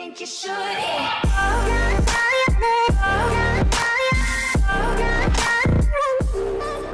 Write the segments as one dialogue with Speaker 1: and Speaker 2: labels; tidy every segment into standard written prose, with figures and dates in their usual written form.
Speaker 1: think you should.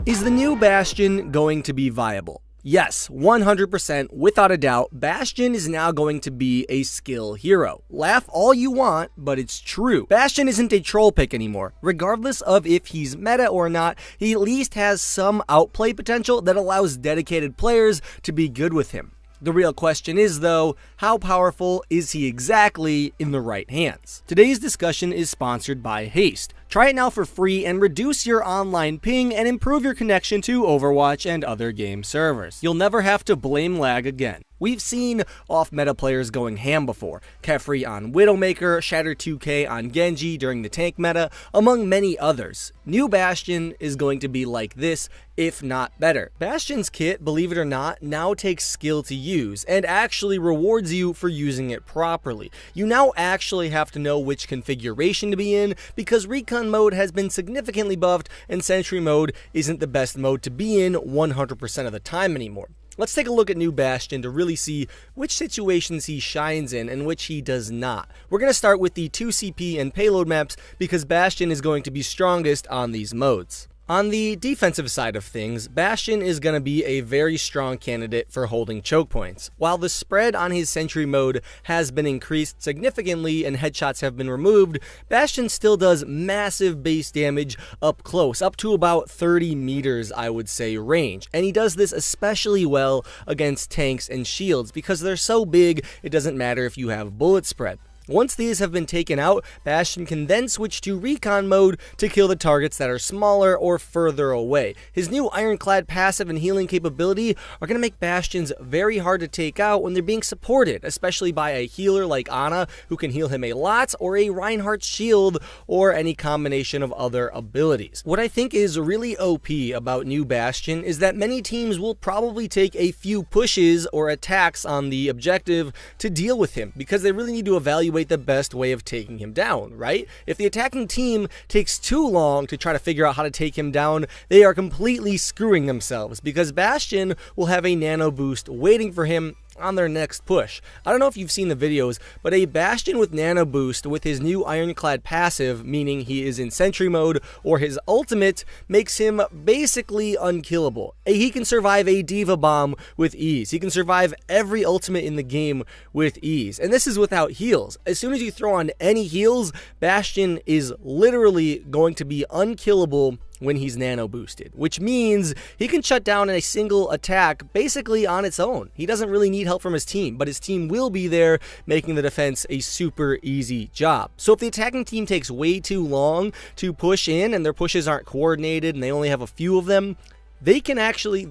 Speaker 2: Is the new Bastion going to be viable? Yes, 100%, without a doubt, Bastion is now going to be a skill hero. Laugh all you want, but it's true. Bastion isn't a troll pick anymore. Regardless of if he's meta or not, he at least has some outplay potential that allows dedicated players to be good with him. The real question is, though, how powerful is he exactly in the right hands? Today's discussion is sponsored by Haste. Try it now for free and reduce your online ping and improve your connection to Overwatch and other game servers. You'll never have to blame lag again. We've seen off-meta players going ham before. Kefri on Widowmaker, Shatter2k on Genji during the tank meta, among many others. New Bastion is going to be like this, if not better. Bastion's kit, believe it or not, now takes skill to use, and actually rewards you for using it properly. You now actually have to know which configuration to be in, because Recon mode has been significantly buffed, and Sentry mode isn't the best mode to be in 100% of the time anymore. Let's take a look at New Bastion to really see which situations he shines in and which he does not. We're going to start with the 2CP and payload maps because Bastion is going to be strongest on these modes. On the defensive side of things, Bastion is going to be a very strong candidate for holding choke points. While the spread on his Sentry mode has been increased significantly and headshots have been removed, Bastion still does massive base damage up close, up to about 30 meters, I would say, range. And he does this especially well against tanks and shields because they're so big, it doesn't matter if you have bullet spread. Once these have been taken out, Bastion can then switch to Recon mode to kill the targets that are smaller or further away. His new Ironclad passive and healing capability are going to make Bastions very hard to take out when they're being supported, especially by a healer like Ana, who can heal him a lot, or a Reinhardt's shield, or any combination of other abilities. What I think is really OP about New Bastion is that many teams will probably take a few pushes or attacks on the objective to deal with him, because they really need to evaluate the best way of taking him down, right? If the attacking team takes too long to try to figure out how to take him down, they are completely screwing themselves because Bastion will have a nano boost waiting for him on their next push. I don't know if you've seen the videos, but a Bastion with nano boost with his new Ironclad passive, meaning he is in Sentry mode, or his ultimate, makes him basically unkillable. He can survive a Diva bomb with ease. He can survive every ultimate in the game with ease. And this is without heals. As soon as you throw on any heals, Bastion is literally going to be unkillable when he's nano boosted, which means he can shut down a single attack basically on its own. He doesn't really need help from his team, but his team will be there, making the defense a super easy job. So if the attacking team takes way too long to push in and their pushes aren't coordinated and they only have a few of them, they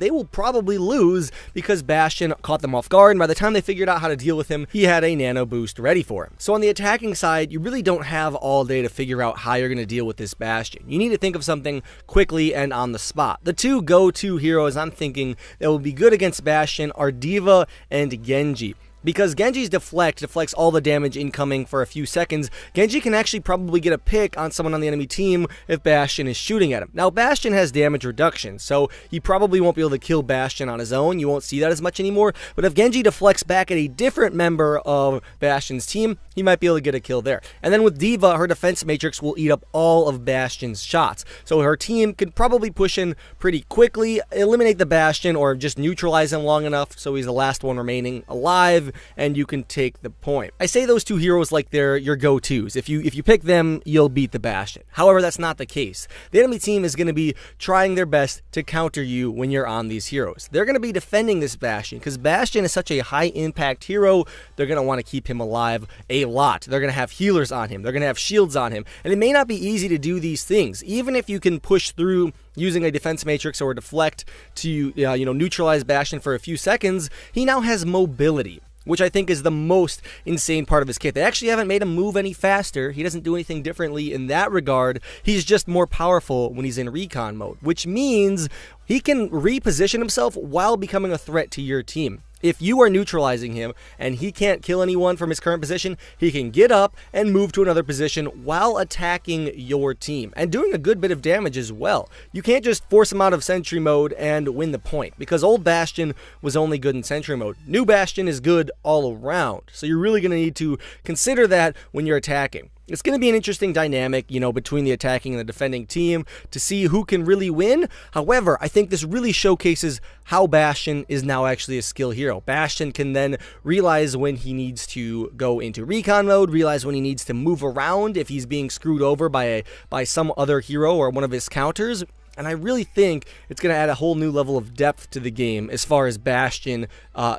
Speaker 2: will probably lose because Bastion caught them off guard, and by the time they figured out how to deal with him, he had a nano boost ready for him. So on the attacking side, you really don't have all day to figure out how you're going to deal with this Bastion. You need to think of something quickly and on the spot. The two go-to heroes I'm thinking that will be good against Bastion are Diva and Genji. Because Genji's deflects all the damage incoming for a few seconds, Genji can actually probably get a pick on someone on the enemy team if Bastion is shooting at him. Now, Bastion has damage reduction, so he probably won't be able to kill Bastion on his own. You won't see that as much anymore. But if Genji deflects back at a different member of Bastion's team, he might be able to get a kill there. And then with Diva, her defense matrix will eat up all of Bastion's shots. So her team could probably push in pretty quickly, eliminate the Bastion, or just neutralize him long enough so he's the last one remaining alive, and you can take the point. I say those two heroes like they're your go-tos. If you pick them, you'll beat the Bastion. However, that's not the case. The enemy team is going to be trying their best to counter you when you're on these heroes. They're going to be defending this Bastion because Bastion is such a high-impact hero. They're going to want to keep him alive a lot. They're going to have healers on him. They're going to have shields on him. And it may not be easy to do these things. Even if you can push through using a defense matrix or a deflect to neutralize Bastion for a few seconds, he now has mobility, which I think is the most insane part of his kit. They actually haven't made him move any faster. He doesn't do anything differently in that regard. He's just more powerful when he's in recon mode, which means he can reposition himself while becoming a threat to your team. If you are neutralizing him and he can't kill anyone from his current position, he can get up and move to another position while attacking your team and doing a good bit of damage as well. You can't just force him out of sentry mode and win the point, because old Bastion was only good in sentry mode. New Bastion is good all around, so you're really going to need to consider that when you're attacking. It's going to be an interesting dynamic, between the attacking and the defending team to see who can really win. However, I think this really showcases how Bastion is now actually a skill hero. Bastion can then realize when he needs to go into recon mode, realize when he needs to move around if he's being screwed over by some other hero or one of his counters. And I really think it's going to add a whole new level of depth to the game as far as Bastion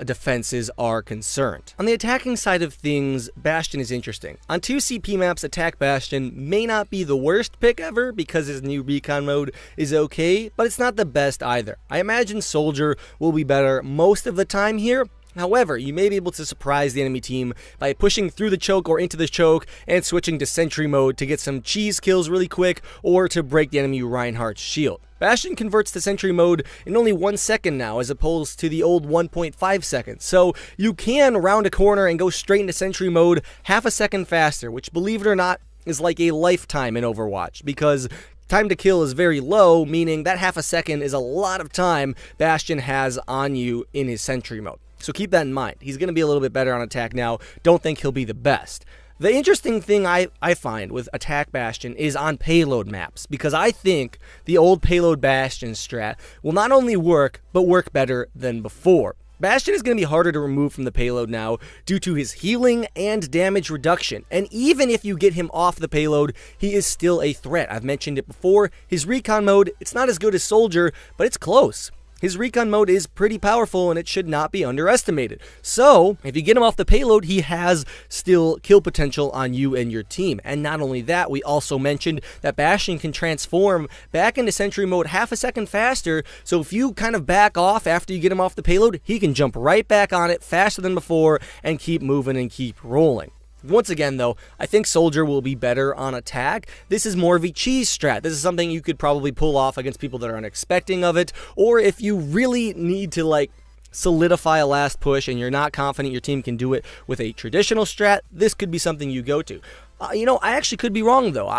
Speaker 2: defenses are concerned. On the attacking side of things, Bastion is interesting. On 2 CP maps, Attack Bastion may not be the worst pick ever because his new recon mode is okay, but it's not the best either. I imagine Soldier will be better most of the time here. However, you may be able to surprise the enemy team by pushing through the choke or into the choke and switching to sentry mode to get some cheese kills really quick or to break the enemy Reinhardt's shield. Bastion converts to sentry mode in only 1 second now as opposed to the old 1.5 seconds. So you can round a corner and go straight into sentry mode half a second faster, which, believe it or not, is like a lifetime in Overwatch, because time to kill is very low, meaning that half a second is a lot of time Bastion has on you in his sentry mode. So keep that in mind. He's going to be a little bit better on attack now. Don't think he'll be the best. The interesting thing I find with Attack Bastion is on payload maps, because I think the old payload Bastion strat will not only work, but work better than before. Bastion is going to be harder to remove from the payload now due to his healing and damage reduction. And even if you get him off the payload, he is still a threat. I've mentioned it before. His recon mode, it's not as good as Soldier, but it's close. His recon mode is pretty powerful and it should not be underestimated. So, if you get him off the payload, he has still kill potential on you and your team. And not only that, we also mentioned that Bastion can transform back into sentry mode half a second faster. So if you kind of back off after you get him off the payload, he can jump right back on it faster than before and keep moving and keep rolling. Once again, though, I think Soldier will be better on attack. This is more of a cheese strat. This is something you could probably pull off against people that are unexpecting of it, or if you really need to, solidify a last push and you're not confident your team can do it with a traditional strat, this could be something you go to. I actually could be wrong, though.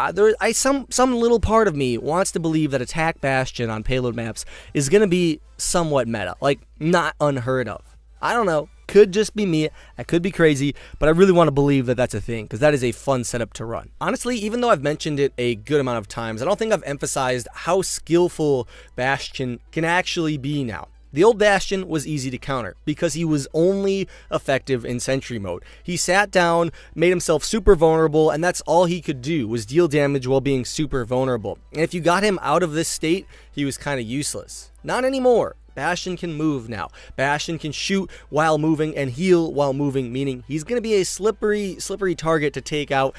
Speaker 2: Some little part of me wants to believe that Attack Bastion on payload maps is going to be somewhat meta, not unheard of. I don't know. Could just be me, I could be crazy, but I really want to believe that that's a thing, because that is a fun setup to run. Honestly, even though I've mentioned it a good amount of times, I don't think I've emphasized how skillful Bastion can actually be now. The old Bastion was easy to counter because he was only effective in sentry mode. He sat down, made himself super vulnerable, and that's all he could do, was deal damage while being super vulnerable. And if you got him out of this state, he was kind of useless. Not anymore. Bastion can move now. Bastion can shoot while moving and heal while moving, meaning he's going to be a slippery target to take out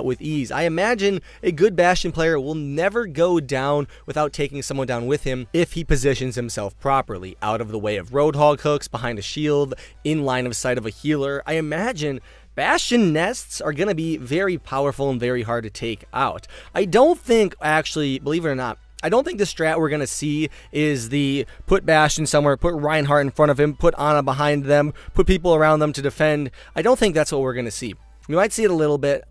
Speaker 2: with ease. I imagine a good Bastion player will never go down without taking someone down with him if he positions himself properly, out of the way of Roadhog hooks, behind a shield, in line of sight of a healer. I imagine Bastion nests are going to be very powerful and very hard to take out. I don't think, actually, believe it or not, I don't think the strat we're going to see is the put Bastion somewhere, put Reinhardt in front of him, put Ana behind them, put people around them to defend. I don't think that's what we're going to see. We might see it a little bit.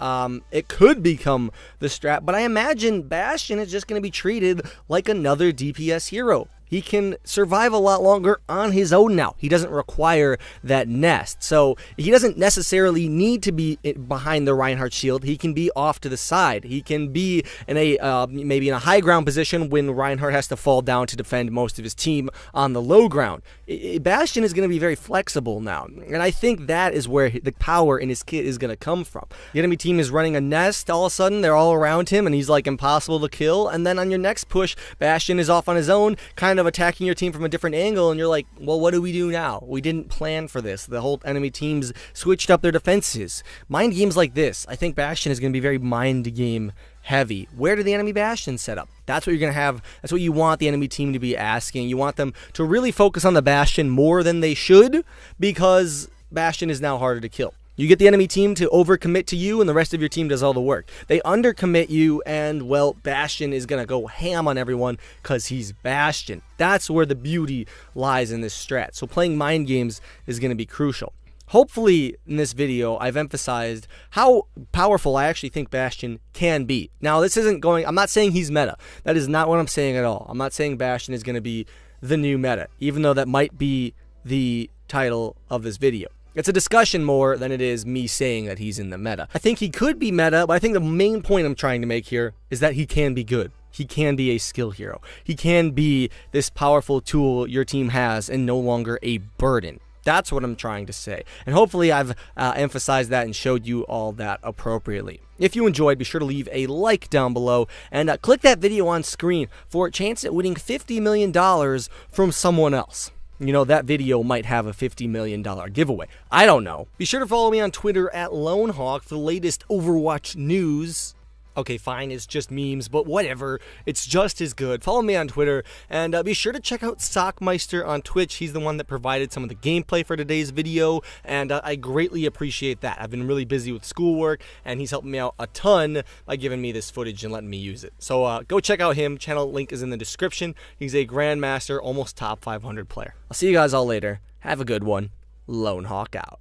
Speaker 2: It could become the strat, but I imagine Bastion is just going to be treated like another DPS hero. He can survive a lot longer on his own now. He doesn't require that nest. So he doesn't necessarily need to be behind the Reinhardt shield. He can be off to the side. He can be in a maybe in a high ground position when Reinhardt has to fall down to defend most of his team on the low ground. Bastion is going to be very flexible now. And I think that is where the power in his kit is going to come from. The enemy team is running a nest. All of a sudden, they're all around him, and he's impossible to kill. And then on your next push, Bastion is off on his own, kind of attacking your team from a different angle, and you're like, well, what do we do now? We didn't plan for this. The whole enemy teams switched up their defenses. Mind games like this, I think Bastion is going to be very mind game heavy. Where do the enemy Bastion set up? That's what you're going to have. That's what you want the enemy team to be asking. You want them to really focus on the Bastion more than they should, because Bastion is now harder to kill. You get the enemy team to overcommit to you, and the rest of your team does all the work. They undercommit you, and, well, Bastion is going to go ham on everyone because he's Bastion. That's where the beauty lies in this strat. So playing mind games is going to be crucial. Hopefully, in this video, I've emphasized how powerful I actually think Bastion can be. Now, this isn't going... I'm not saying he's meta. That is not what I'm saying at all. I'm not saying Bastion is going to be the new meta, even though that might be the title of this video. It's a discussion more than it is me saying that he's in the meta. I think he could be meta, but I think the main point I'm trying to make here is that he can be good. He can be a skill hero. He can be this powerful tool your team has and no longer a burden. That's what I'm trying to say. And hopefully I've emphasized that and showed you all that appropriately. If you enjoyed, be sure to leave a like down below and click that video on screen for a chance at winning $50 million from someone else. You know, that video might have a $50 million giveaway. I don't know. Be sure to follow me on Twitter at LoneHawk for the latest Overwatch news. Okay, fine, it's just memes, but whatever. It's just as good. Follow me on Twitter, and be sure to check out Sockmeister on Twitch. He's the one that provided some of the gameplay for today's video, and I greatly appreciate that. I've been really busy with schoolwork, and he's helping me out a ton by giving me this footage and letting me use it. So go check out him. Channel link is in the description. He's a Grandmaster, almost top 500 player. I'll see you guys all later. Have a good one. LoneHawk out.